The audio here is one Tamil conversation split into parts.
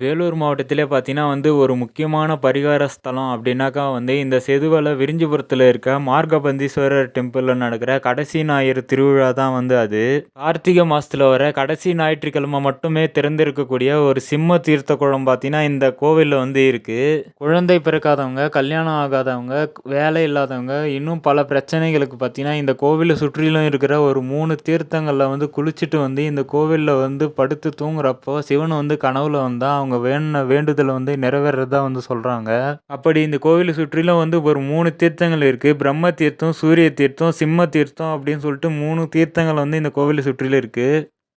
வேலூர் மாவட்டத்திலே பார்த்தீங்கன்னா ஒரு முக்கியமான பரிகார ஸ்தலம் அப்படின்னாக்கா இந்த செதுவல விரிஞ்சிபுரத்துல இருக்க மார்கபந்தீஸ்வரர் டெம்பிள்ல நடக்கிற கடைசி ஞாயிறு திருவிழா தான் அது. கார்த்திகை மாசத்துல வர கடைசி ஞாயிற்றுக்கிழமை மட்டுமே திறந்திருக்கக்கூடிய ஒரு சிம்ம தீர்த்த குளம் பார்த்தீங்கன்னா இந்த கோவில்ல இருக்கு. குழந்தை பிறக்காதவங்க, கல்யாணம் ஆகாதவங்க, வேலை இல்லாதவங்க, இன்னும் பல பிரச்சனைகளுக்கு பார்த்தீங்கன்னா இந்த கோவிலை சுற்றிலும் இருக்கிற ஒரு 3 தீர்த்தங்கள்ல குளிச்சுட்டு இந்த கோவில்ல படுத்து தூங்குறப்போ சிவன் கனவுல வந்தா அவங்க வேண்டுன வேண்டுதல் நிறைவேறதா சொல்றாங்க. அப்படி இந்த கோவிலை சுற்றிலும் ஒரு 3 தீர்த்தங்கள் இருக்கு. பிரம்ம தீர்த்தம், சூரிய தீர்த்தம், சிம்ம தீர்த்தம் அப்படின்னு சொல்லிட்டு 3 தீர்த்தங்கள் இந்த கோவிலை சுற்றிலும் இருக்கு.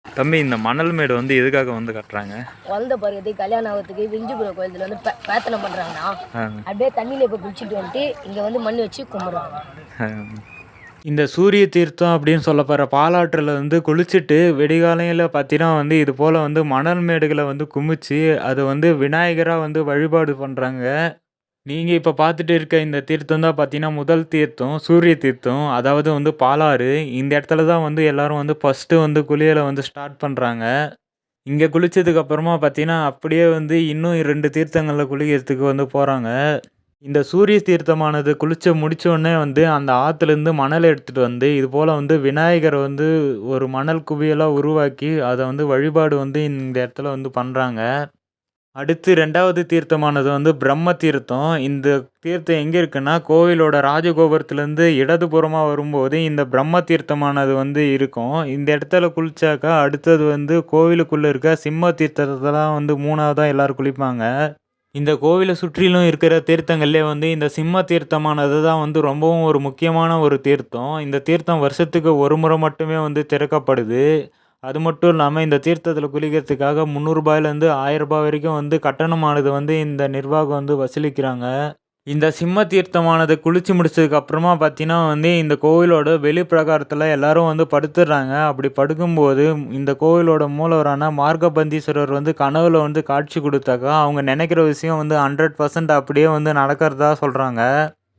தம்பி, இந்த மணல் மேடு எதுக்காக கட்டுறாங்க? குழந்தை பிறகு கல்யாணம் ஆகிறதுக்கு விஞ்சிபுரம் கோயில்ல பிரார்த்தனை பண்றாங்கன்னா அப்படியே தண்ணியில போய் குளிச்சுட்டு வந்துட்டு இங்க மண் வச்சு கும்பிடுறாங்க. இந்த சூரிய தீர்த்தம் அப்படின்னு சொல்லப்படுற பாலாற்றில் குளிச்சுட்டு விடிகாலையில் பார்த்தீங்கன்னா இது போல் மணல் மேடுகளை குமிச்சு அதை விநாயகராக வழிபாடு பண்ணுறாங்க. நீங்கள் இப்போ பார்த்துட்டு இருக்க இந்த தீர்த்தம் தான் பார்த்தீங்கன்னா முதல் தீர்த்தம் சூரிய தீர்த்தம். அதாவது பாலாறு. இந்த இடத்துல தான் எல்லாரும் ஃபஸ்ட்டு குளியலை ஸ்டார்ட் பண்ணுறாங்க. இங்கே குளித்ததுக்கு அப்புறமா பார்த்தீங்கன்னா அப்படியே இன்னும் 2 தீர்த்தங்களில் குளிக்கிறதுக்கு போகிறாங்க. இந்த சூரிய தீர்த்தமானது குளிச்சு முடிச்ச உடனே அந்த ஆத்துலேருந்து மணல் எடுத்துட்டு இது போல விநாயகர் ஒரு மணல் குவியலா உருவாக்கி அதை வழிபாடு இந்த இடத்துல பண்றாங்க. அடுத்து 2வது தீர்த்தமானது பிரம்ம தீர்த்தம். இந்த தீர்த்தம் எங்க இருக்குன்னா, கோவிலோட ராஜகோபுரத்துலேருந்து இடதுபுறமா வரும்போது இந்த பிரம்ம தீர்த்தமானது இருக்கும். இந்த இடத்துல குளிச்சாக்கா அடுத்தது கோவிலுக்குள்ள இருக்க சிம்ம தீர்த்தத்தை தான் 3வதா எல்லாரும் குளிப்பாங்க. இந்த கோவிலை சுற்றிலும் இருக்கிற தீர்த்தங்கள்லே இந்த சிம்ம தீர்த்தமானது தான் ரொம்பவும் ஒரு முக்கியமான ஒரு தீர்த்தம். இந்த தீர்த்தம் வருஷத்துக்கு ஒரு முறை மட்டுமே திறக்கப்படுது. அது மட்டும் இல்லாமல் இந்த தீர்த்தத்தில் குளிக்கிறதுக்காக ரூ. 300லேருந்து ரூ. 1000 வரைக்கும் கட்டணமானது இந்த நிர்வாகம் வசூலிக்கிறாங்க. இந்த சிம்ம தீர்த்தமானது குளிச்சு முடிச்சதுக்கு அப்புறமா பார்த்தீங்கன்னா இந்த கோவிலோட வெளி பிரகாரத்தில் எல்லாரும் படுத்துடுறாங்க. அப்படி படுக்கும்போது இந்த கோவிலோட மூலவரான மார்கபந்தீஸ்வரர் கனவுல காட்சி கொடுத்தாக்கா அவங்க நினைக்கிற விஷயம் 100% அப்படியே நடக்கிறதா சொல்கிறாங்க.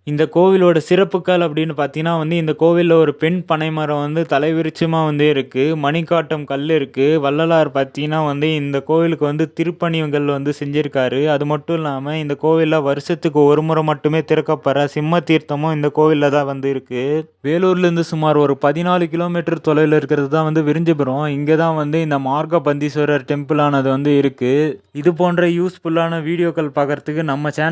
இந்த கோவிலோட சிறப்புகள் அப்படின்னு பார்த்தீங்கன்னா இந்த கோவிலில் ஒரு பெண் பனைமரம் தலைவிருட்சமாக இருக்குது. மணிக்காட்டம் கல் இருக்குது. வள்ளலார் பார்த்தீங்கன்னா இந்த கோவிலுக்கு திருப்பணிகள் செஞ்சுருக்காரு. அது மட்டும் இல்லாமல் இந்த கோவிலில் வருஷத்துக்கு ஒரு முறை மட்டுமே திறக்கப்படுற சிம்ம தீர்த்தமும் இந்த கோவிலில் தான் இருக்குது. வேலூர்லேருந்து சுமார் ஒரு 14 கிலோமீட்டர் தொலைவில் இருக்கிறது தான் விரிஞ்சிபுரம். இங்கே தான் இந்த மார்கபந்தீஸ்வரர் டெம்பிளானது இருக்குது. இது போன்ற யூஸ்ஃபுல்லான வீடியோக்கள் பார்க்குறதுக்கு நம்ம சேனல்